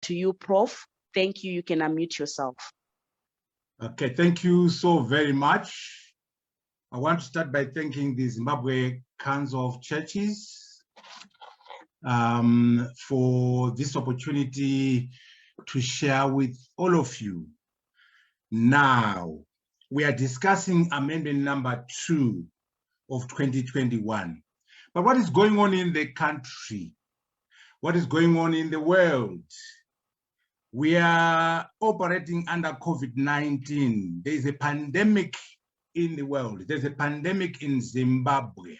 to you, Prof. Thank you. You can unmute yourself. Okay, thank you so very much. I want to start by thanking the Zimbabwe Council of Churches for this opportunity to share with all of you. Now, we are discussing amendment number 2 of 2021. But what is going on in the country? What is going on in the world? We are operating under COVID-19. There is a pandemic in the world. There's a pandemic in Zimbabwe.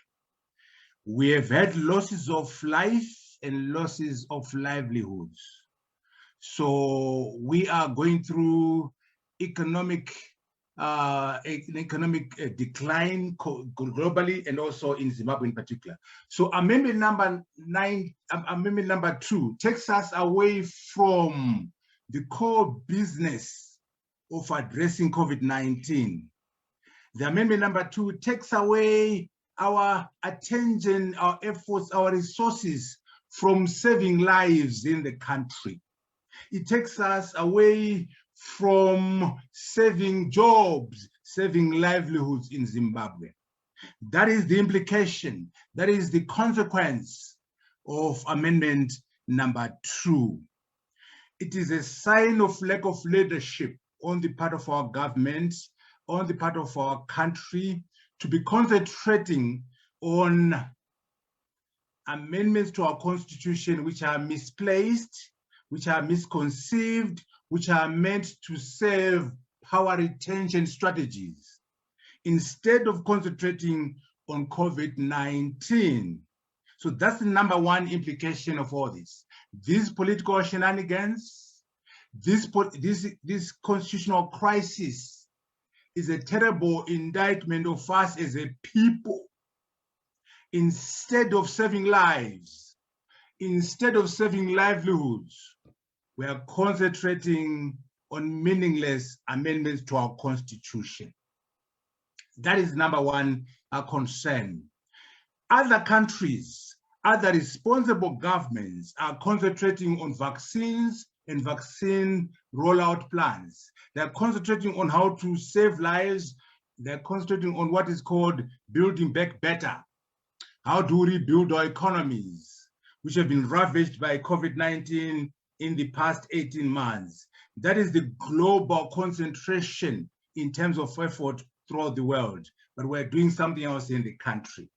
We have had losses of life and losses of livelihoods. So we are going through economic decline globally and also in Zimbabwe in particular. So amendment number 2 takes us away from the core business of addressing COVID-19. The amendment number 2 takes away our attention, our efforts, our resources from saving lives in the country. It takes us away from saving jobs, saving livelihoods in Zimbabwe. That is the implication, that is the consequence of amendment number 2. It is a sign of lack of leadership on the part of our government, on the part of our country, to be concentrating on amendments to our constitution which are misplaced, which are misconceived, which are meant to serve power retention strategies, instead of concentrating on COVID-19. So that's the number 1 implication of all this. These political shenanigans, this constitutional crisis is a terrible indictment of us as a people. Instead of saving lives, instead of saving livelihoods, we are concentrating on meaningless amendments to our constitution. That is number 1 concern. Other countries, other responsible governments are concentrating on vaccines and vaccine rollout plans. They're concentrating on how to save lives. They're concentrating on what is called building back better. How do we rebuild our economies, which have been ravaged by COVID-19 in the past 18 months. That is the global concentration in terms of effort throughout the world, but we're doing something else in the country.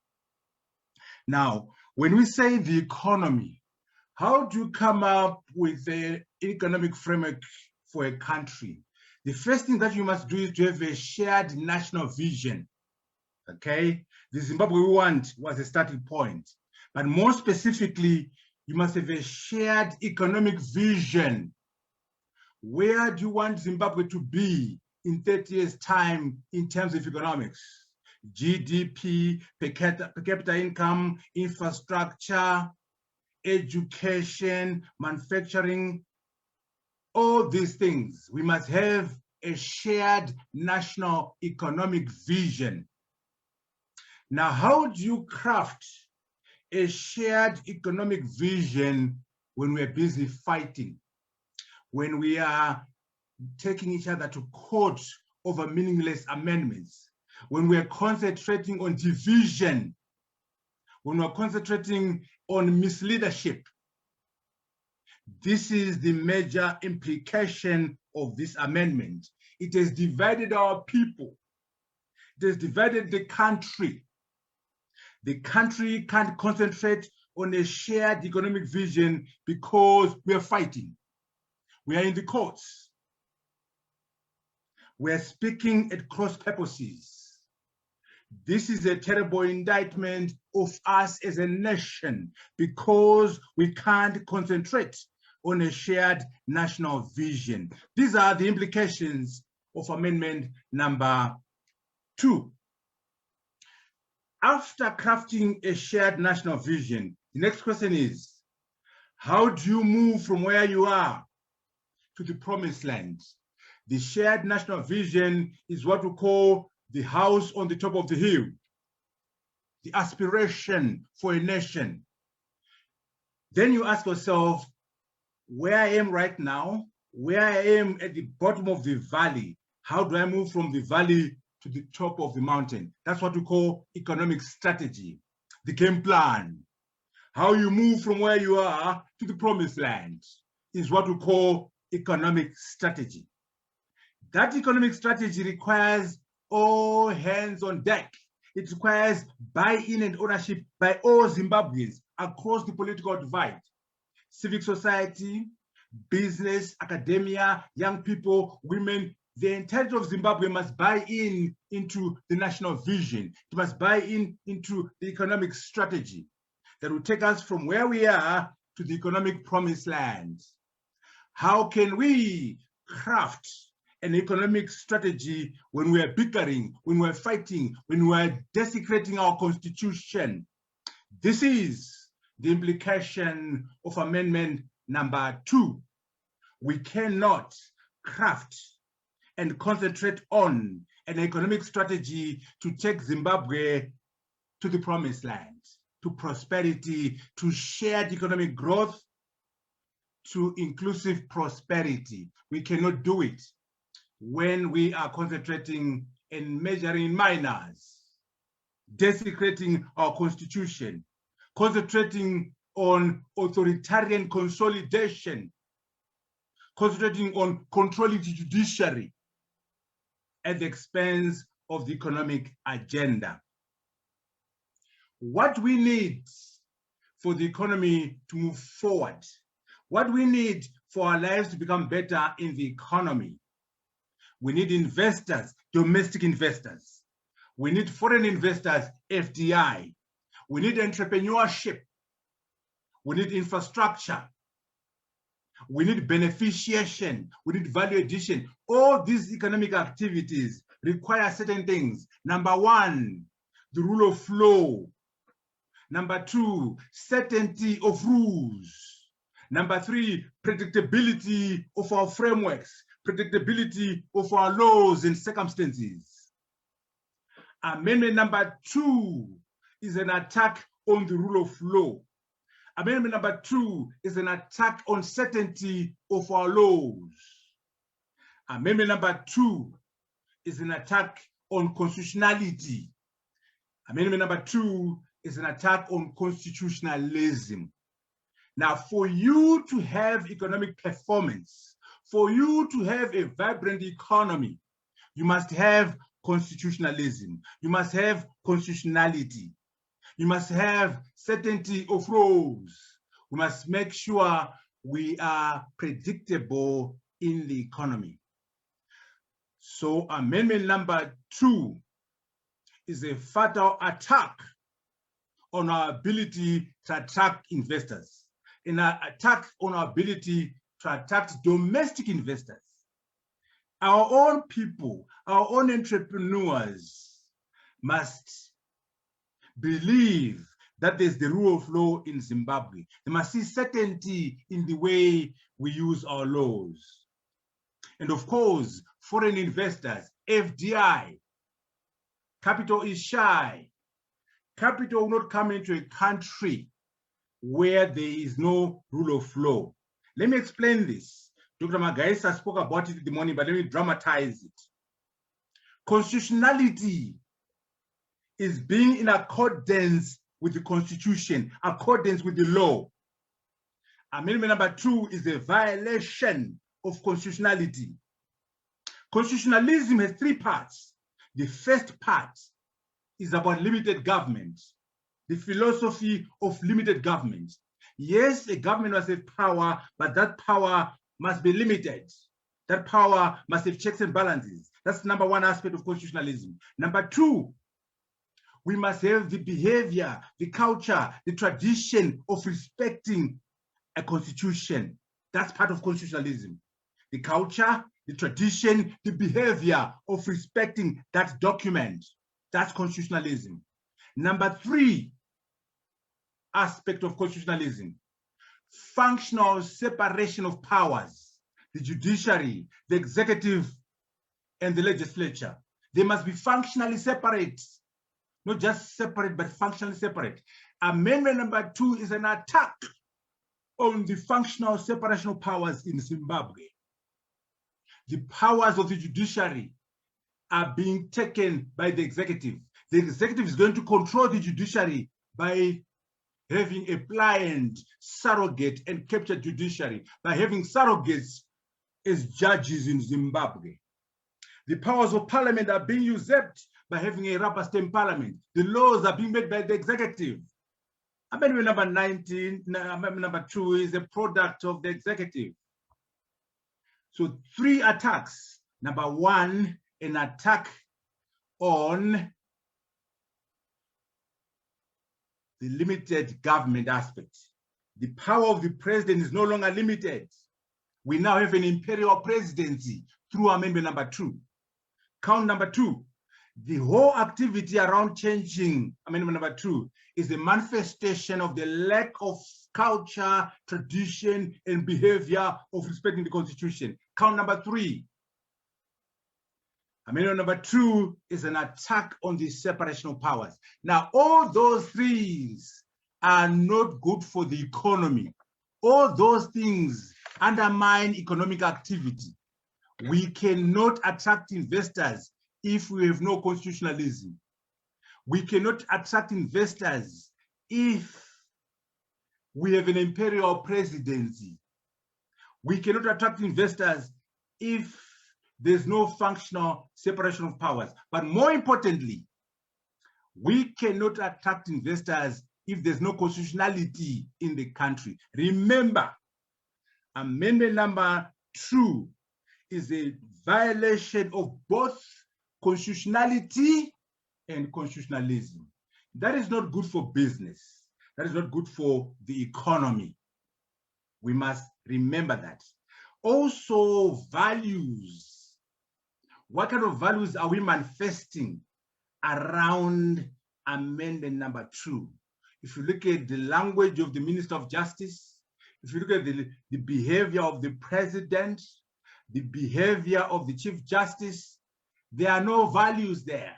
Now, when we say the economy, how do you come up with an economic framework for a country? The first thing that you must do is to have a shared national vision, okay? The Zimbabwe we want was a starting point, but more specifically, you must have a shared economic vision. Where do you want Zimbabwe to be in 30 years' time in terms of economics? GDP, per capita income, infrastructure, education, manufacturing, all these things. We must have a shared national economic vision. Now, how do you craft a shared economic vision when we're busy fighting, when we are taking each other to court over meaningless amendments, when we're concentrating on division, when we're concentrating on misleadership? This is the major implication of this amendment. It has divided our people. It has divided the country. The country can't concentrate on a shared economic vision because we are fighting. We are in the courts. We are speaking at cross purposes. This is a terrible indictment of us as a nation because we can't concentrate on a shared national vision. These are the implications of amendment number 2. After crafting a shared national vision, the next question is, how do you move from where you are to the promised land? The shared national vision is what we call the house on the top of the hill, the aspiration for a nation. Then you ask yourself, where I am right now, where I am at the bottom of the valley, how do I move from the valley to the top of the mountain? That's what we call economic strategy, the game plan. How you move from where you are to the promised land is what we call economic strategy. That economic strategy requires all hands on deck. It requires buy-in and ownership by all Zimbabweans across the political divide. Civic society, business, academia, young people, women, the entirety of Zimbabwe must buy in into the national vision. It must buy in into the economic strategy that will take us from where we are to the economic promised land. How can we craft an economic strategy when we are bickering, when we're fighting, when we're desecrating our constitution? This is the implication of amendment number 2. We cannot craft and concentrate on an economic strategy to take Zimbabwe to the promised land, to prosperity, to shared economic growth, to inclusive prosperity. We cannot do it when we are concentrating and measuring minors, desecrating our constitution, concentrating on authoritarian consolidation, concentrating on controlling the judiciary at the expense of the economic agenda. What we need for the economy to move forward, what we need for our lives to become better in the economy, we need investors, domestic investors. We need foreign investors, FDI. We need entrepreneurship. We need infrastructure. We need beneficiation. We need value addition. All these economic activities require certain things. Number 1, the rule of law. Number 2, certainty of rules. Number 3, predictability of our frameworks, predictability of our laws and circumstances. Amendment number 2 is an attack on the rule of law. Amendment number 2 is an attack on certainty of our laws. Amendment number 2 is an attack on constitutionality. Amendment number 2 is an attack on constitutionalism. Now, for you to have economic performance, for you to have a vibrant economy, you must have constitutionalism. You must have constitutionality. You must have certainty of rules. We must make sure we are predictable in the economy. So amendment number 2 is a fatal attack on our ability to attract investors, an attack on our ability to attract domestic investors. Our own people, our own entrepreneurs must believe that there's the rule of law in Zimbabwe. They must see certainty in the way we use our laws. And of course, foreign investors, FDI, capital is shy. Capital will not come into a country where there is no rule of law. Let me explain this. Dr. Magaisa spoke about it in the morning, but let me dramatize it. Constitutionality is being in accordance with the Constitution, accordance with the law. Amendment number 2 is a violation of constitutionality. Constitutionalism has 3 parts. The first part is about limited government, the philosophy of limited government. Yes, a government must have power, but that power must be limited. That power must have checks and balances. That's number 1 aspect of constitutionalism. Number 2, we must have the behavior, the culture, the tradition of respecting a constitution. That's part of constitutionalism. The culture, the tradition, the behavior of respecting that document. That's constitutionalism. Number 3 aspect of constitutionalism, functional separation of powers, the judiciary, the executive, and the legislature. They must be functionally separate, not just separate, but functionally separate. Amendment number 2 is an attack on the functional separation of powers in Zimbabwe. The powers of the judiciary are being taken by the executive. The executive is going to control the judiciary by having a pliant, surrogate, and captured judiciary, by having surrogates as judges in Zimbabwe. The powers of parliament are being usurped by having a rubber stamp parliament. The laws are being made by the executive. Amendment number 19, amendment number 2 is a product of the executive. So 3 attacks. Number 1, an attack on the limited government aspect. The power of the president is no longer limited. We now have an imperial presidency through amendment number 2. Count number 2. The whole activity around changing amendment number 2 is a manifestation of the lack of culture, tradition, and behavior of respecting the Constitution. Count number 3. Amendment number 2 is an attack on the separation of powers. Now, all those 3 are not good for the economy. All those things undermine economic activity. We cannot attract investors if we have no constitutionalism. We cannot attract investors if we have an imperial presidency. We cannot attract investors if there's no functional separation of powers. But more importantly, we cannot attract investors if there's no constitutionality in the country. Remember, amendment number 2 is a violation of both constitutionality and constitutionalism. That is not good for business. That is not good for the economy. We must remember that. Also, values. What kind of values are we manifesting around amendment number 2? If you look at the language of the Minister of Justice, if you look at the behavior of the President, the behavior of the Chief Justice, there are no values there.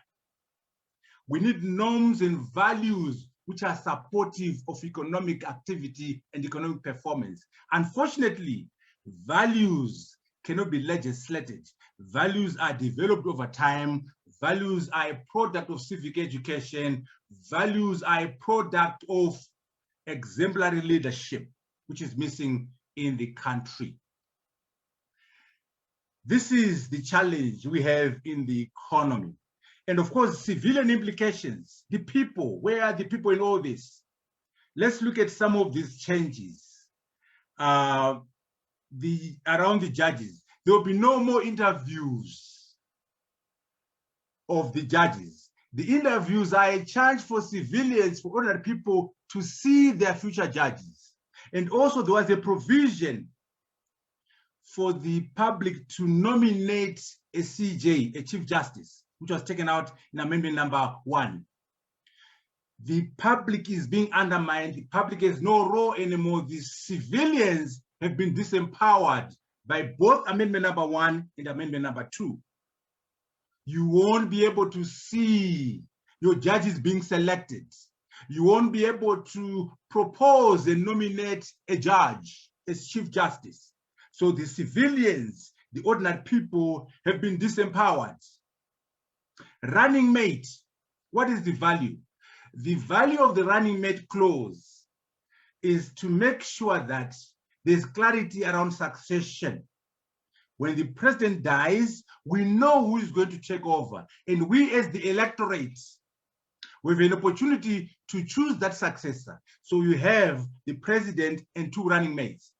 We need norms and values which are supportive of economic activity and economic performance. Unfortunately, values cannot be legislated. Values are developed over time. Values are a product of civic education. Values are a product of exemplary leadership, which is missing in the country. This is the challenge we have in the economy. And of course, civilian implications, the people, where are the people in all this? Let's look at some of these changes. Around the judges, there will be no more interviews of the judges. The interviews are a chance for civilians, for ordinary people to see their future judges. And also there was a provision for the public to nominate a CJ, a Chief Justice, which was taken out in amendment number 1. The public is being undermined. The public has no role anymore. The civilians have been disempowered by both amendment number 1 and amendment number 2. You won't be able to see your judges being selected. You won't be able to propose and nominate a judge as Chief Justice. So the civilians, the ordinary people, have been disempowered. Running mate, what is the value? The value of the running mate clause is to make sure that there's clarity around succession. When the president dies, we know who is going to take over. And we as the electorate, we have an opportunity to choose that successor. So you have the president and 2 running mates.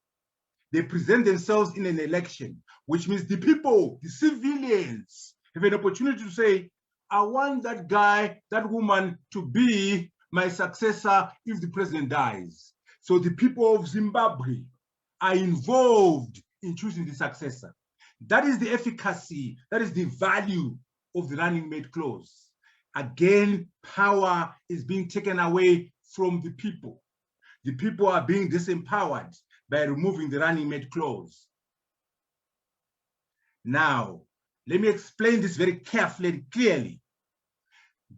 They present themselves in an election, which means the people, the civilians, have an opportunity to say, I want that guy, that woman to be my successor if the president dies. So the people of Zimbabwe are involved in choosing the successor. That is the efficacy, that is the value of the running mate clause. Again, power is being taken away from the people. The people are being disempowered by removing the running mate clause. Now, let me explain this very carefully and clearly.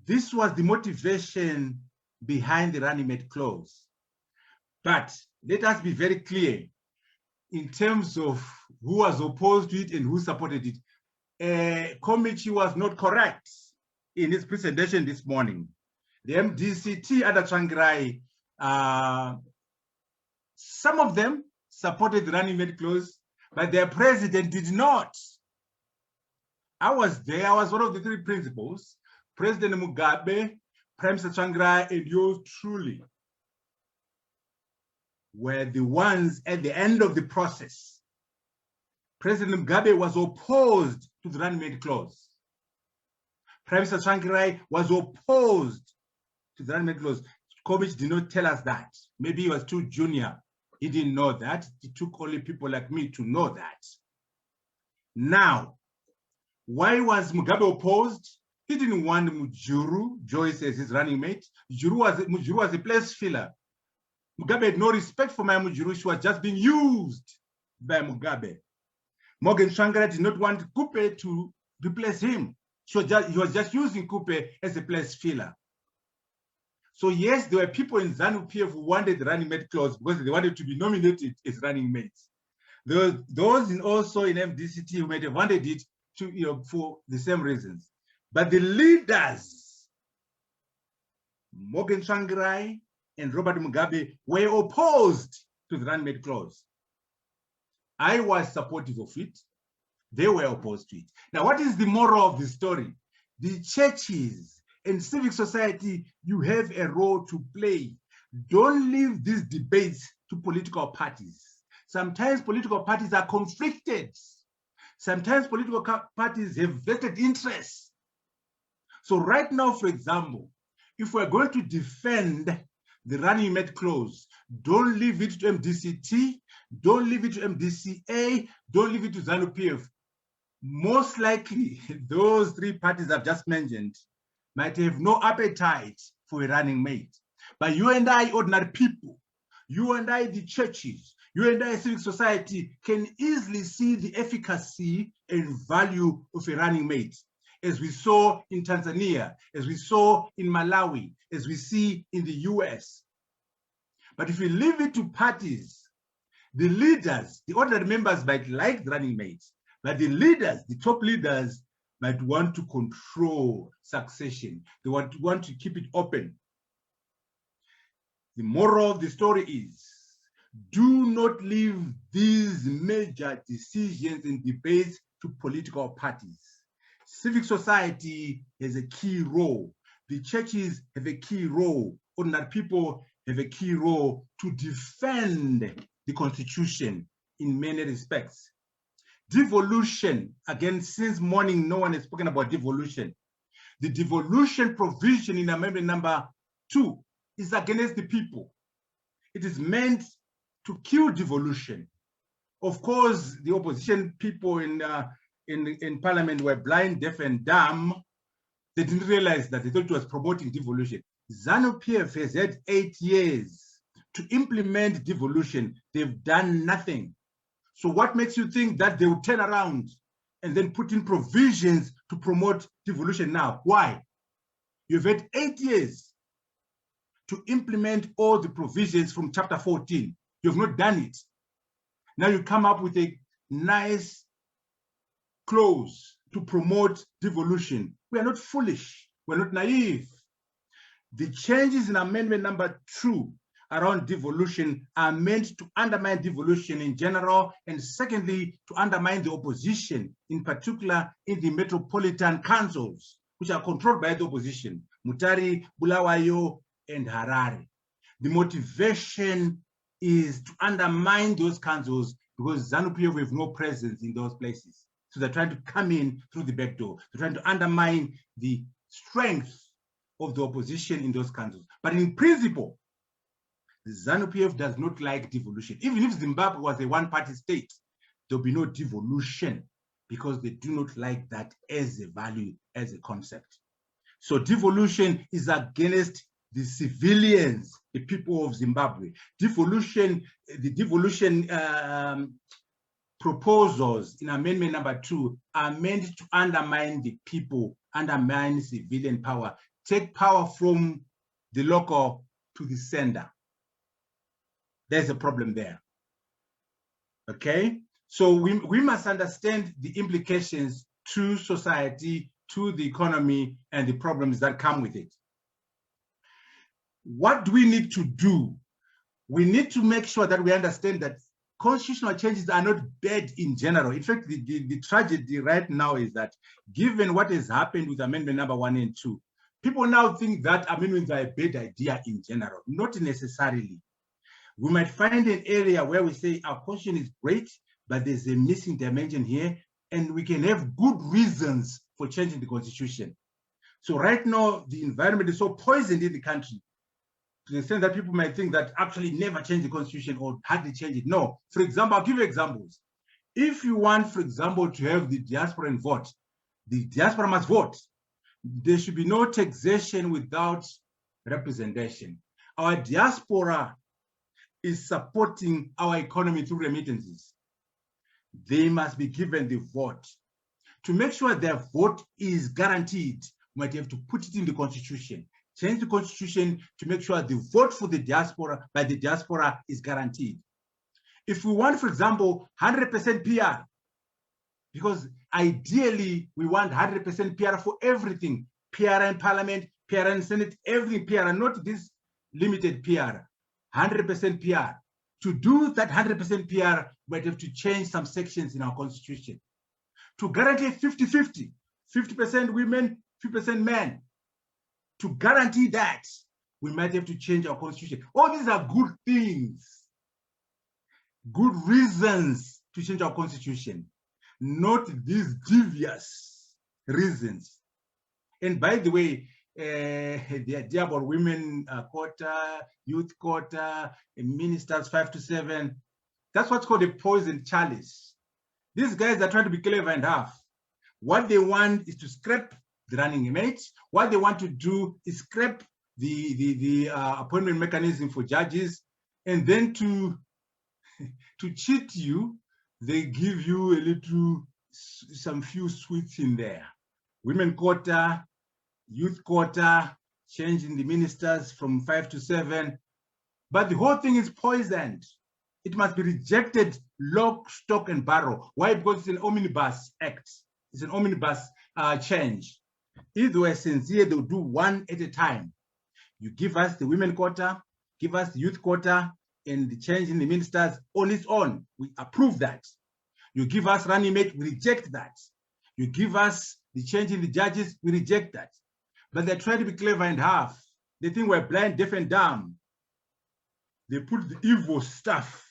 This was the motivation behind the running mate clause. But let us be very clear in terms of who was opposed to it and who supported it. Komichi was not correct in his presentation this morning. The MDCT under Tsvangirai, some of them supported the running mate clause, but their president did not. I was there, I was one of the three principals. President Mugabe, Prime Minister Tsvangirai, and yours truly were the ones at the end of the process. President Mugabe was opposed to the running mate clause. Prime Minister Tsvangirai was opposed to the running mate clause. Komichi did not tell us that. Maybe he was too junior. He didn't know that. It took only people like me to know that. Now, why was Mugabe opposed? He didn't want Mujuru, Joyce, as his running mate. Mujuru was a place filler. Mugabe had no respect for Maya Mujuru. She was just being used by Mugabe. Morgan Tsvangirai did not want Kupe to replace him. He was just using Kupe as a place filler. So yes, there were people in ZANU-PF who wanted the running mate clause because they wanted to be nominated as running mates. There were those also in MDCT who might have wanted it to, for the same reasons. But the leaders, Morgan Tsvangirai and Robert Mugabe, were opposed to the running mate clause. I was supportive of it. They were opposed to it. Now, what is the moral of the story? The churches and civic society, you have a role to play. Don't leave these debates to political parties. Sometimes political parties are conflicted. Sometimes political parties have vested interests. So right now, for example, if we're going to defend the running mate clause, don't leave it to MDCT, don't leave it to MDCA, don't leave it to ZANU-PF. Most likely, those three parties I've just mentioned might have no appetite for a running mate. But you and I, ordinary people, you and I, the churches, you and I, civic society, can easily see the efficacy and value of a running mate, as we saw in Tanzania, as we saw in Malawi, as we see in the US. But if we leave it to parties, the leaders, the ordinary members might like the running mates, but the leaders, the top leaders, might want to control succession. They want to keep it open. The moral of the story is, do not leave these major decisions and debates to political parties. Civic society has a key role. The churches have a key role. Ordinary people have a key role to defend the Constitution in many respects. Devolution, again, since morning, no one has spoken about devolution. The devolution provision in Amendment number 2 is against the people. It is meant to kill devolution. Of course, the opposition people in Parliament were blind, deaf, and dumb. They didn't realize that. They thought it was promoting devolution. ZANU-PF has had 8 years to implement devolution. They've done nothing. So what makes you think that they will turn around and then put in provisions to promote devolution now? Why? You've had 8 years to implement all the provisions from chapter 14. You've not done it. Now you come up with a nice clause to promote devolution. We are not foolish. We're not naive. The changes in amendment number 2 around devolution are meant to undermine devolution in general, and secondly, to undermine the opposition, in particular in the metropolitan councils, which are controlled by the opposition, Mutari, Bulawayo, and Harare. The motivation is to undermine those councils because ZANU-PF have no presence in those places. So they're trying to come in through the back door. They're trying to undermine the strength of the opposition in those councils. But in principle, the ZANU-PF does not like devolution. Even if Zimbabwe was a one-party state, there'll be no devolution because they do not like that as a value, as a concept. So devolution is against the civilians, the people of Zimbabwe. Devolution, the devolution proposals in amendment number 2 are meant to undermine the people, undermine civilian power, take power from the local to the center. there's a problem there. Okay, so we must understand the implications to society, to the economy, and the problems that come with it. What do we need to do? We need to make sure that we understand that constitutional changes are not bad in general. In fact, the tragedy right now is that given what has happened with amendment number 1 and 2, people now think that amendments are a bad idea in general. Not necessarily. We might find an area where we say our constitution is great, but there's a missing dimension here, and we can have good reasons for changing the constitution. So right now, the environment is so poisoned in the country to the extent that people might think that actually never change the constitution or hardly change it. No. For example, I'll give you examples. If you want, for example, to have the diaspora vote, the diaspora must vote. There should be no taxation without representation. Our diaspora is supporting our economy through remittances. They must be given the vote. To make sure their vote is guaranteed, we might have to put it in the constitution. Change the constitution to make sure the vote for the diaspora by the diaspora is guaranteed. If we want, for example, 100% PR, because ideally we want 100% PR for everything, PR in Parliament, PR in Senate, everything PR, not this limited PR, 100% PR. To do that 100% PR, we might have to change some sections in our constitution. To guarantee 50-50, 50% women, 50% men. To guarantee that, we might have to change our constitution. All these are good things, good reasons to change our constitution, not these devious reasons. And by the way, the idea about women quota, youth quota, ministers 5 to 7, that's what's called a poison chalice. These guys are trying to be clever and half. What they want is to scrap the running mates. What they want to do is scrap the appointment mechanism for judges, and then to cheat you, they give you a little, some few sweets in there. Women quota, youth quota, changing the ministers from 5 to 7. But the whole thing is poisoned. It must be rejected lock, stock, and barrel. Why? Because it's an omnibus act. It's an omnibus change. If they were sincere, they'll do one at a time. You give us the women quota, give us the youth quota, and the change in the ministers on its own. We approve that. You give us running mate, we reject that. You give us the change in the judges, we reject that. But they're trying to be clever and half. They think we're blind, deaf, and dumb. They put the evil stuff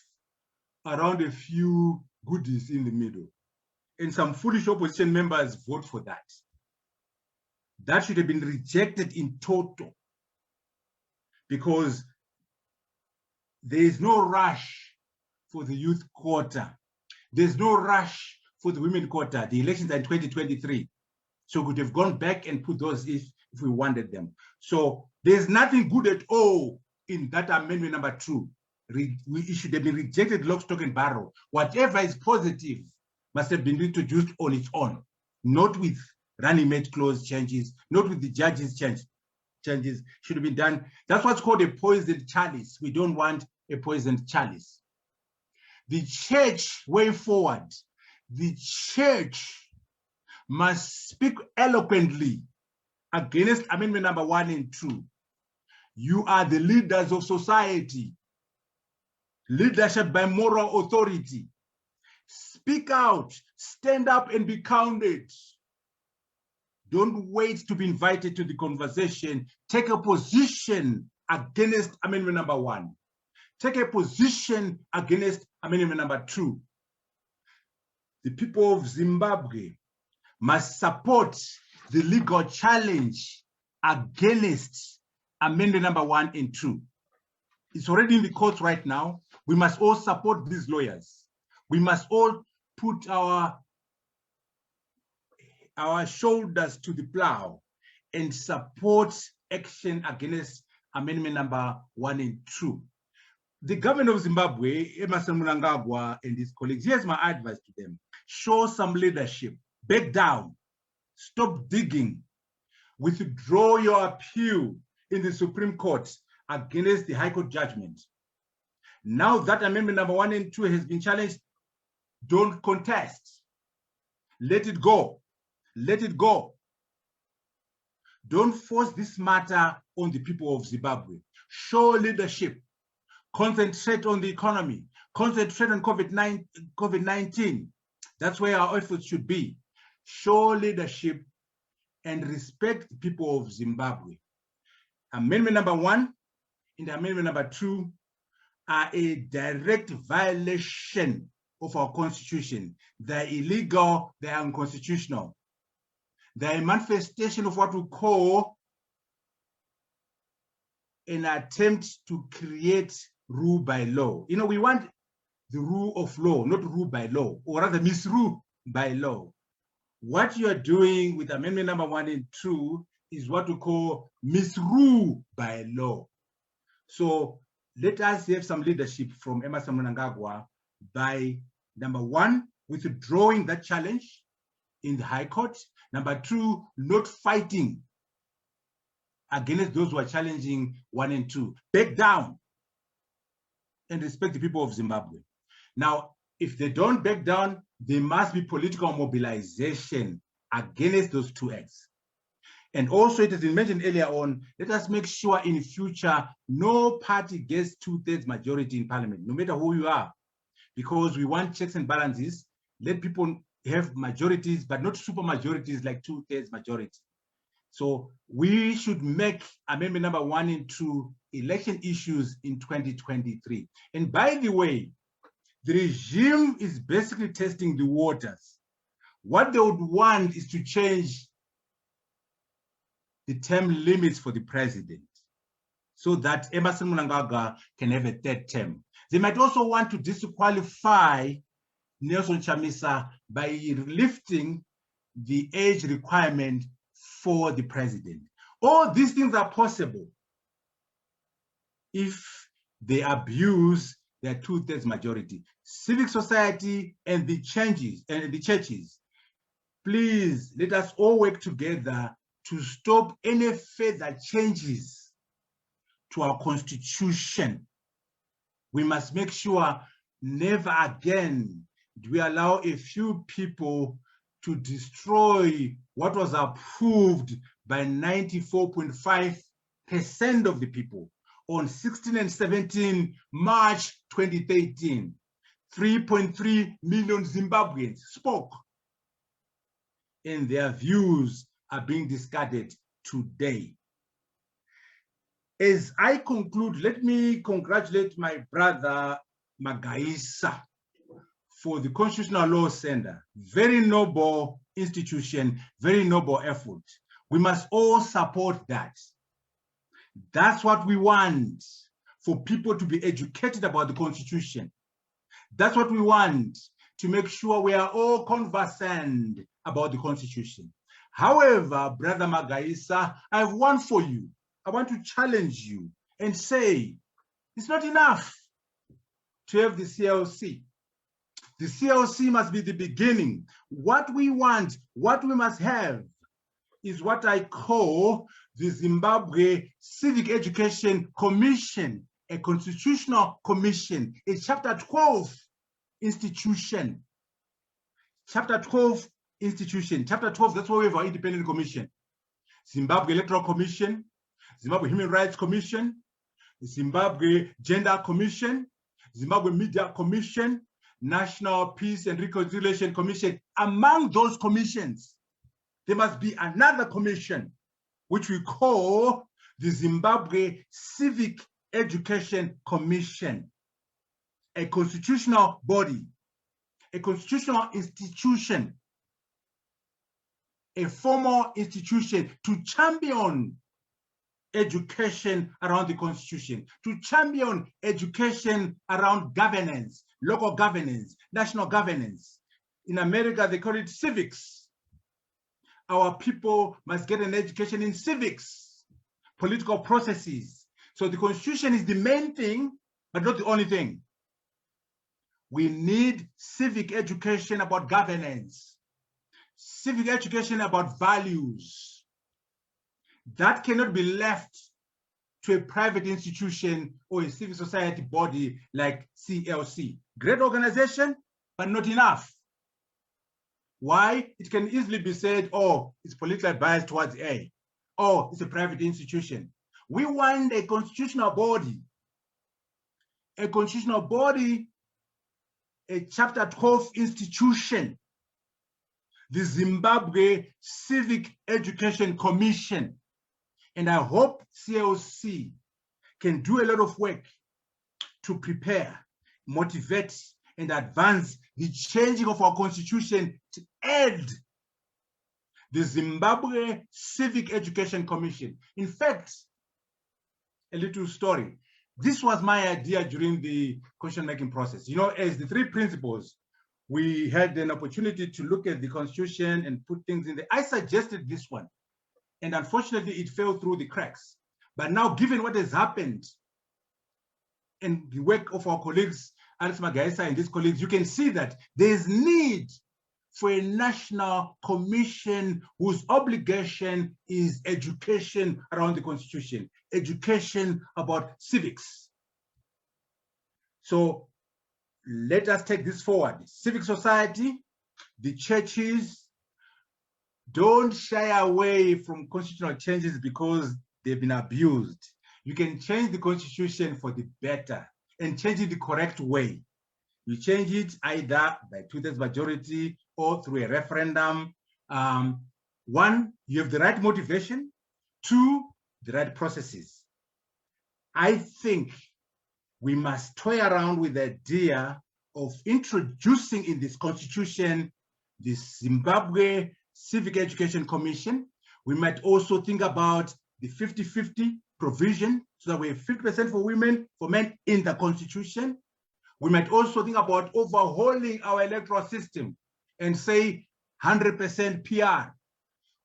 around a few goodies in the middle. And some foolish opposition members vote for that. That should have been rejected in total, because there is no rush for the youth quota. There's no rush for the women quota. The elections are in 2023. So we could have gone back and put those if we wanted them. So there's nothing good at all in that amendment number 2. It should have been rejected lock, stock, and barrel. Whatever is positive must have been introduced on its own, not with running mate clause changes, not with the judges changes should have been done. That's what's called a poisoned chalice. We don't want a poisoned chalice. The church way forward, the church must speak eloquently against amendment number 1 and 2. You are the leaders of society. Leadership by moral authority. Speak out, stand up and be counted. Don't wait to be invited to the conversation. Take a position against amendment number 1. Take a position against amendment number 2. The people of Zimbabwe must support the legal challenge against amendment number 1 and 2. It's already in the courts right now. We must all support these lawyers. We must all put our shoulders to the plow and support action against amendment number 1 and 2. The government of Zimbabwe, Emerson Mnangagwa and his colleagues, here's my advice to them. Show some leadership, back down, stop digging, withdraw your appeal in the Supreme Court against the High Court judgment. Now that amendment number 1 and 2 has been challenged, don't contest. Let it go. Let it go. Don't force this matter on the people of Zimbabwe. Show leadership. Concentrate on the economy. Concentrate on COVID-19. That's where our efforts should be. Show leadership and respect the people of Zimbabwe. Amendment number 1 and amendment number 2 are a direct violation of our constitution. They're illegal, they're unconstitutional. They're a manifestation of what we call an attempt to create rule by law. You know, we want the rule of law, not rule by law, or rather misrule by law. What you are doing with amendment number 1 and 2 is what we call misrule by law. So let us have some leadership from Emmerson Mnangagwa by, number 1, withdrawing that challenge in the High Court. Number 2, not fighting against those who are challenging 1 and 2. Back down and respect the people of Zimbabwe. Now, if they don't back down, there must be political mobilization against those 2 acts. And also, it has been mentioned earlier on, let us make sure in future, no party gets 2/3 majority in parliament, no matter who you are, because we want checks and balances. Let people have majorities, but not super majorities like 2/3 majority. So we should make amendment number 1 and 2 election issues in 2023. And by the way, the regime is basically testing the waters. What they would want is to change the term limits for the president so that Emmerson Mnangagwa can have a 3rd term. They might also want to disqualify Nelson Chamisa by lifting the age requirement for the president. All these things are possible if they abuse their 2/3 majority. Civic society and the churches, please let us all work together to stop any further changes to our constitution. We must make sure never again do we allow a few people to destroy what was approved by 94.5% of the people on 16 and 17 March 2013. 3.3 million Zimbabweans spoke, and their views are being discarded today. As I conclude, let me congratulate my brother Magaisa for the Constitutional Law Center. Very noble institution, very noble effort. We must all support that. That's what we want, for people to be educated about the Constitution. That's what we want, to make sure we are all conversant about the Constitution. However, Brother Magaisa, I have one for you. I want to challenge you and say, it's not enough to have the CLC. The CLC must be the beginning. What we want, what we must have, is what I call the Zimbabwe Civic Education Commission, a constitutional commission, a Chapter 12 institution. Chapter 12 institution. Chapter 12, that's why we have our independent commission. Zimbabwe Electoral Commission, Zimbabwe Human Rights Commission, Zimbabwe Gender Commission, Zimbabwe Media Commission, National Peace and Reconciliation Commission. Among those commissions, there must be another commission, which we call the Zimbabwe Civic Education Commission, a constitutional body, a constitutional institution, a formal institution to champion education around the Constitution, to champion education around governance, local governance, national governance. In America, they call it civics. Our people must get an education in civics, political processes. So the Constitution is the main thing, but not the only thing. We need civic education about governance, civic education about values. That cannot be left to a private institution or a civil society body like CLC. Great organization, but not enough. Why? It can easily be said, oh, it's politically biased towards A. Oh, it's a private institution. We want a constitutional body. A constitutional body, a Chapter 12 institution, the Zimbabwe Civic Education Commission. And I hope CLC can do a lot of work to prepare, motivate, and advance the changing of our constitution to add the Zimbabwe Civic Education Commission. In fact, a little story. This was my idea during the constitution-making process. You know, as the three principles, we had an opportunity to look at the constitution and put things in there. I suggested this one, and unfortunately, it fell through the cracks. But now, given what has happened and the work of our colleagues, Alex Magaisa and his colleagues, you can see that there's need for a national commission whose obligation is education around the constitution, education about civics. So let us take this forward. Civic society, the churches, don't shy away from constitutional changes because they've been abused. You can change the constitution for the better and change it the correct way. You change it either by 2/3 majority or through a referendum. One, you have the right motivation. Two, the right processes. I think we must toy around with the idea of introducing in this constitution the Zimbabwe Civic Education Commission. We might also think about the 50-50 provision so that we have 50% for women, for men in the constitution. We might also think about overhauling our electoral system and say 100% PR.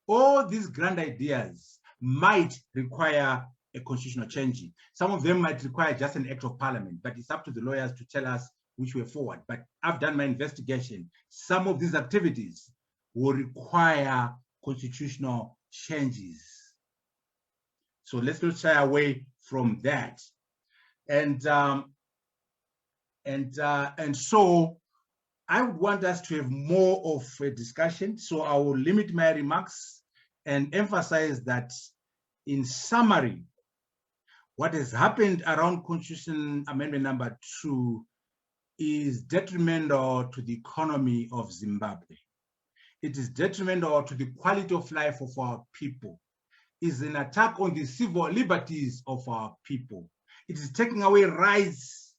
All these grand ideas might require a constitutional change. Some of them might require just an act of parliament, but it's up to the lawyers to tell us which way forward. But I've done my investigation. Some of these activities will require constitutional changes. So let's not shy away from that. And so I would want us to have more of a discussion. So I will limit my remarks and emphasize that in summary, what has happened around Constitution Amendment number 2 is detrimental to the economy of Zimbabwe. It is detrimental to the quality of life of our people. It is an attack on the civil liberties of our people. It is taking away rights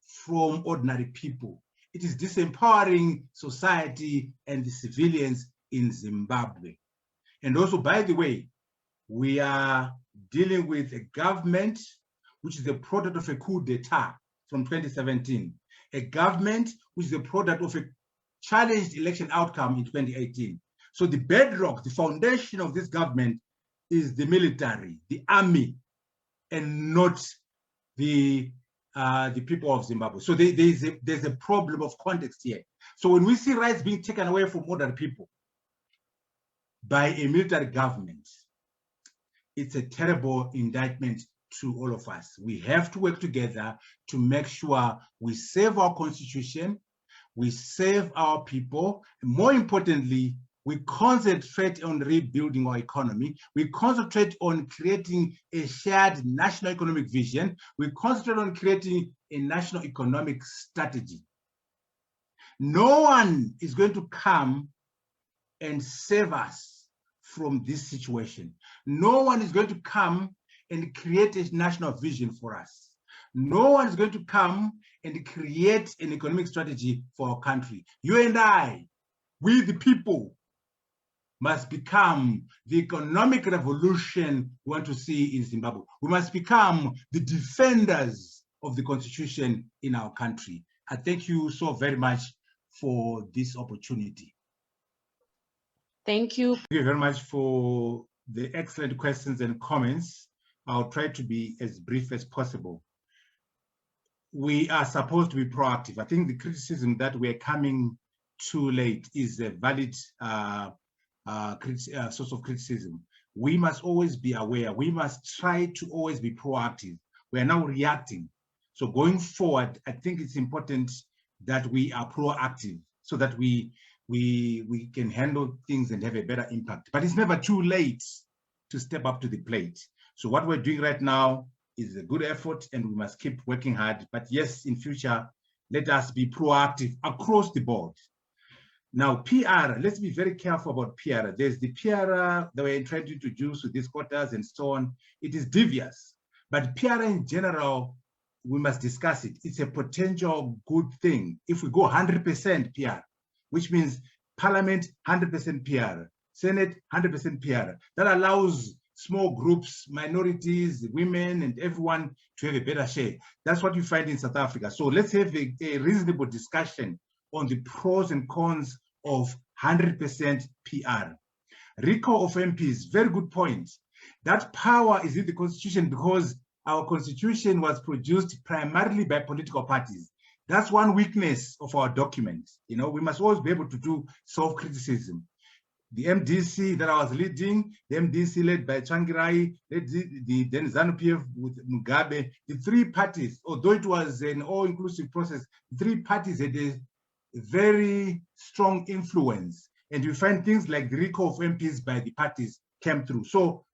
from ordinary people. It is disempowering society and the civilians in Zimbabwe. And also, by the way, we are dealing with a government which is the product of a coup d'etat from 2017, a government which is the product of a challenged election outcome in 2018. So the bedrock, the foundation of this government is the military, the army, and not the people of Zimbabwe. So there's a problem of context here. So when we see rights being taken away from ordinary people by a military government, it's a terrible indictment to all of us. We have to work together to make sure we save our constitution, we save our people, and more importantly, we concentrate on rebuilding our economy. We concentrate on creating a shared national economic vision. We concentrate on creating a national economic strategy. No one is going to come and save us from this situation. No one is going to come and create a national vision for us. No one is going to come and create an economic strategy for our country. You and I, we the people, must become the economic revolution we want to see in Zimbabwe. We must become the defenders of the constitution in our country. I thank you so very much for this opportunity. Thank you. Thank you very much for the excellent questions and comments. I'll try to be as brief as possible. We are supposed to be proactive. I think the criticism that we're coming too late is a valid source of criticism. we must always be aware. We must try to always be proactive. We are now reacting. So going forward, I think it's important that we are proactive so that we can handle things and have a better impact. But it's never too late to step up to the plate. So what we're doing right now is a good effort, and we must keep working hard. But yes, in future, let us be proactive across the board. Now, PR, let's be very careful about PR. There's the PR that we're trying to introduce with these quotas and so on. It is devious, but PR in general, we must discuss it. It's a potential good thing. If we go 100% PR, which means Parliament 100% PR, Senate 100% PR, that allows small groups, minorities, women, and everyone to have a better share. That's what you find in South Africa. So let's have a reasonable discussion on the pros and cons of 100% PR. Recall of MPs, very good point. That power is in the Constitution because our Constitution was produced primarily by political parties. That's one weakness of our document. You know, we must always be able to do self-criticism. The MDC that I was leading, the MDC led by Changirai, then ZANU-PF with Mugabe, the three parties, although it was an all-inclusive process, the three parties had a very strong influence. And you find things like the recall of MPs by the parties came through. So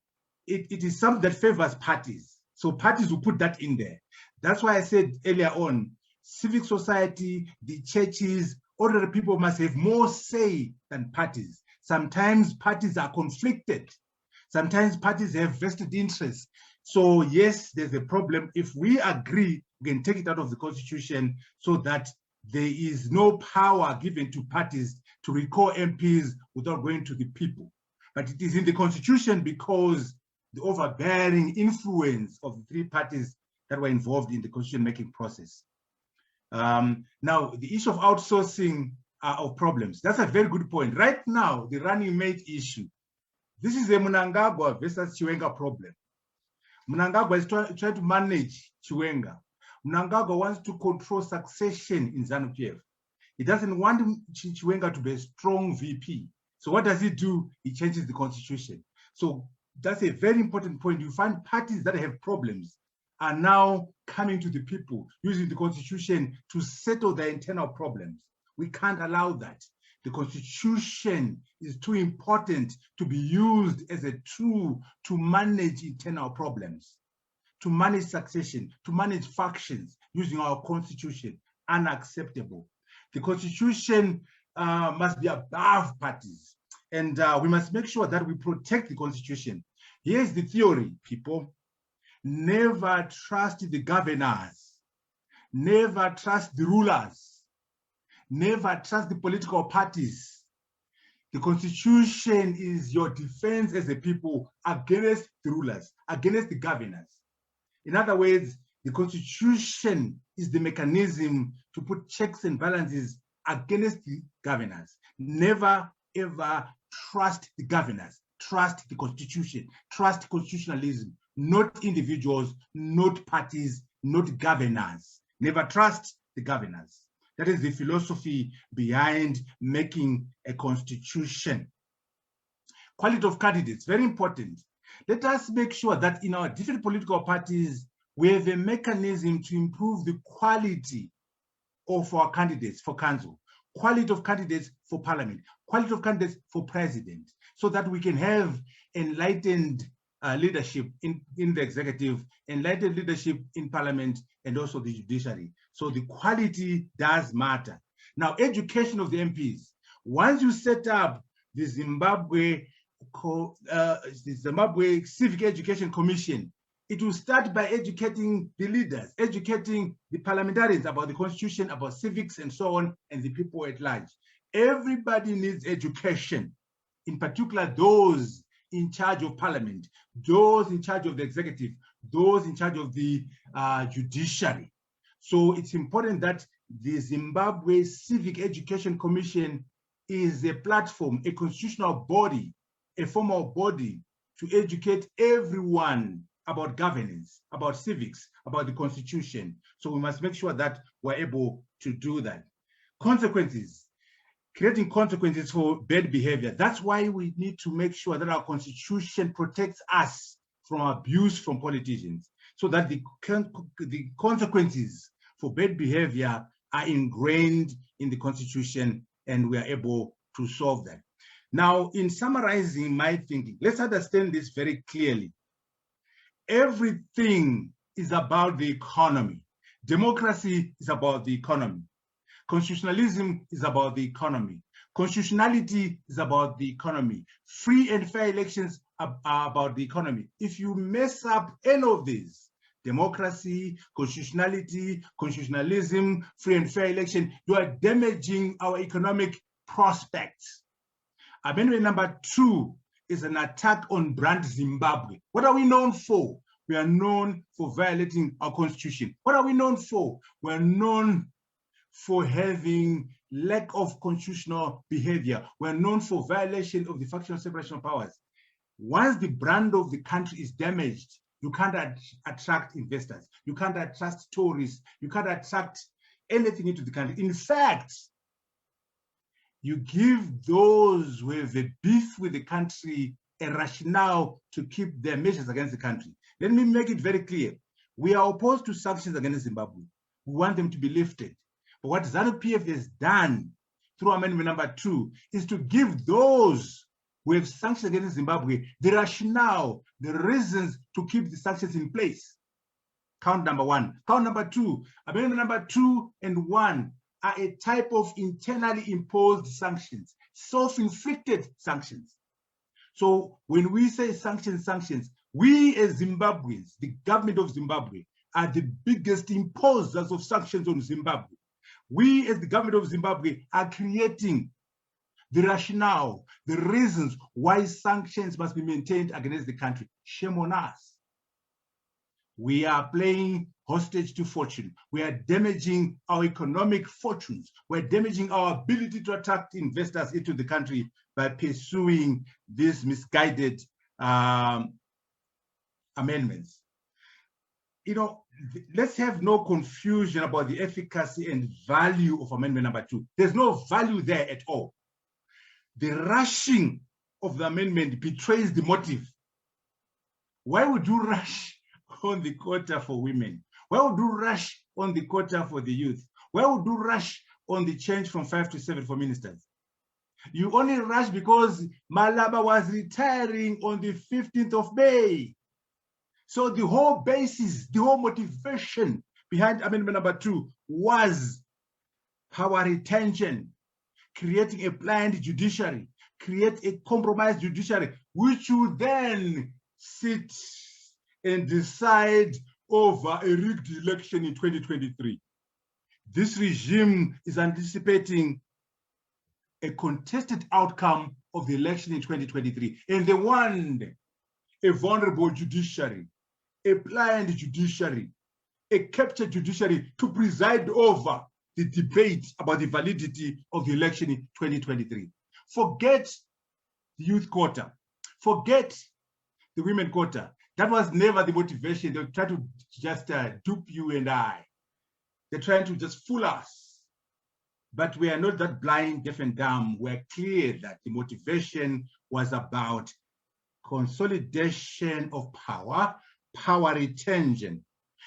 it is something that favors parties. So parties will put that in there. That's why I said earlier on, civic society, the churches, ordinary people must have more say than parties. Sometimes parties are conflicted. Sometimes parties have vested interests. So yes, there's a problem. If we agree, we can take it out of the Constitution so that there is no power given to parties to recall MPs without going to the people. But it is in the Constitution because the overbearing influence of the three parties that were involved in the constitution-making process. Now, the issue of outsourcing of problems, that's a very good point. Right now, the running mate issue, this is a Mnangagwa versus Chiwenga problem. Mnangagwa is trying to manage Chiwenga. Mnangagwa wants to control succession in ZANU-PF. He doesn't want Chiwenga to be a strong VP. So what does he do? He changes the Constitution. So that's a very important point. You find parties that have problems are now coming to the people, using the Constitution to settle their internal problems. We can't allow that. The Constitution is too important to be used as a tool to manage internal problems, to manage succession, to manage factions using our Constitution. Unacceptable. The Constitution must be above parties. And we must make sure that we protect the Constitution. Here's the theory, people. Never trust the governors. Never trust the rulers. Never trust the political parties. The Constitution is your defense as a people against the rulers, against the governors. In other words, the Constitution is the mechanism to put checks and balances against the governors. Never, ever trust the governors. Trust the Constitution. Trust constitutionalism. Not individuals, not parties, not governors. Never trust the governors. That is the philosophy behind making a constitution. Quality of candidates, very important. Let us make sure that in our different political parties, we have a mechanism to improve the quality of our candidates for council, quality of candidates for parliament, quality of candidates for president, so that we can have enlightened leadership in the executive, enlightened leadership in parliament, and also the judiciary. So the quality does matter. Now, education of the MPs. Once you set up the Zimbabwe Civic Education Commission, it will start by educating the leaders, educating the parliamentarians about the Constitution, about civics, and so on, and the people at large. Everybody needs education, in particular those in charge of parliament, those in charge of the executive, those in charge of the judiciary. So it's important that the Zimbabwe Civic Education Commission is a platform, a constitutional body, a formal body to educate everyone about governance, about civics, about the Constitution. So we must make sure that we're able to do that. Consequences. creating consequences for bad behavior. That's why we need to make sure that our constitution protects us from abuse from politicians, so that the consequences for bad behavior are ingrained in the constitution and we are able to solve that. Now, in summarizing my thinking, let's understand this very clearly. Everything is about the economy. Democracy is about the economy. Constitutionalism is about the economy. Constitutionality is about the economy. Free and fair elections are about the economy. If you mess up any of these, democracy, constitutionality, constitutionalism, free and fair election, you are damaging our economic prospects. Amendment number 2 is an attack on brand Zimbabwe. What are we known for? We are known for violating our constitution. What are we known for? We are known for having lack of constitutional behavior. We are known for violation of the factional separation of powers. Once the brand of the country is damaged, you can't attract investors. You can't attract tourists. You can't attract anything into the country. In fact, you give those who have a beef with the country a rationale to keep their measures against the country. Let me make it very clear. We are opposed to sanctions against Zimbabwe. We want them to be lifted. But what ZANU-PF has done through amendment number 2 is to give those who have sanctions against Zimbabwe the rationale, the reasons to keep the sanctions in place. Count number 1. Count number 2. Amendment number 2 and 1 are a type of internally imposed sanctions, self-inflicted sanctions. So when we say sanctions, we as Zimbabweans, the government of Zimbabwe, are the biggest imposers of sanctions on Zimbabwe. We as the government of Zimbabwe are creating the rationale, the reasons why sanctions must be maintained against the country. Shame on us. We are playing hostage to fortune. We are damaging our economic fortunes. We're damaging our ability to attract investors into the country by pursuing these misguided amendments. You know, let's have no confusion about the efficacy and value of amendment number 2. There's no value there at all. The rushing of the amendment betrays the motive. Why would you rush on the quota for women? Why would you rush on the quota for the youth? Why would you rush on the change from 5 to 7 for ministers? You only rush because Malaba was retiring on the 15th of May. So the whole basis, the whole motivation behind amendment number 2 was power retention, creating a blind judiciary, create a compromised judiciary, which you then sit and decide over a rigged election in 2023. This regime is anticipating a contested outcome of the election in 2023, and they want a vulnerable judiciary, a blind judiciary, a captured judiciary to preside over the debate about the validity of the election in 2023. Forget the youth quota, forget the women quota. That was never the motivation. They try to just dupe you and I. They're trying to just fool us. But we are not that blind, deaf, and dumb. We're clear that the motivation was about consolidation of power, power retention.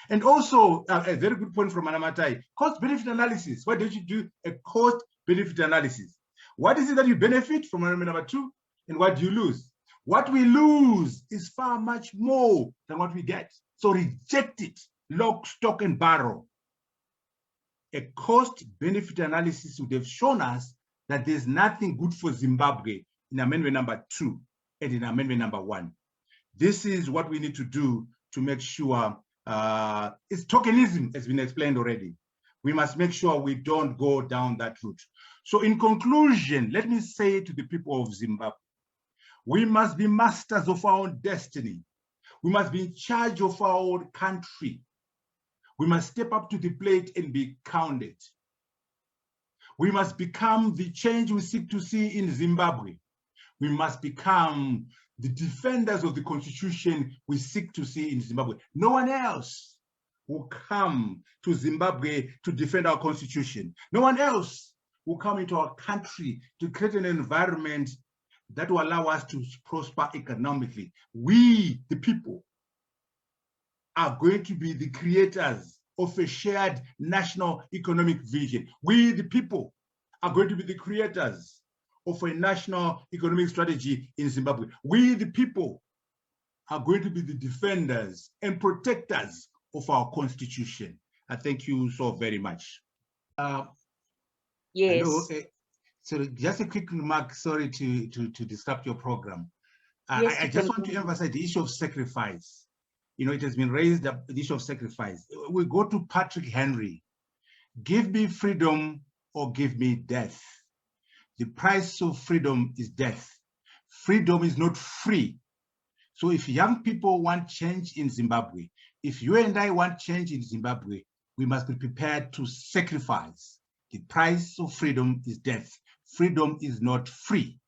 And also, a very good point from Anamatai, cost-benefit analysis. Why don't you do a cost-benefit analysis? What is it that you benefit from amendment number 2, and what do you lose? What we lose is far much more than what we get. So reject it, lock, stock, and barrel. A cost-benefit analysis would have shown us that there's nothing good for Zimbabwe in amendment number 2 and in amendment number 1. This is what we need to do to make sure it's tokenism has been explained already. We must make sure we don't go down that route. So in conclusion, let me say to the people of Zimbabwe, we must be masters of our own destiny. We must be in charge of our own country. We must step up to the plate and be counted. We must become the change we seek to see in Zimbabwe. We must become the defenders of the constitution we seek to see in Zimbabwe. No one else will come to Zimbabwe to defend our constitution. No one else who come into our country to create an environment that will allow us to prosper economically. We, the people, are going to be the creators of a shared national economic vision. We, the people, are going to be the creators of a national economic strategy in Zimbabwe. We, the people, are going to be the defenders and protectors of our constitution. I thank you so very much. Yes. Hello, so just a quick remark, sorry to disrupt your program. Yes, I just want to emphasize the issue of sacrifice. You know, it has been raised, the issue of sacrifice. We go to Patrick Henry. Give me freedom or give me death. The price of freedom is death. Freedom is not free. So if young people want change in Zimbabwe, if you and I want change in Zimbabwe, we must be prepared to sacrifice. The price of freedom is death. Freedom is not free.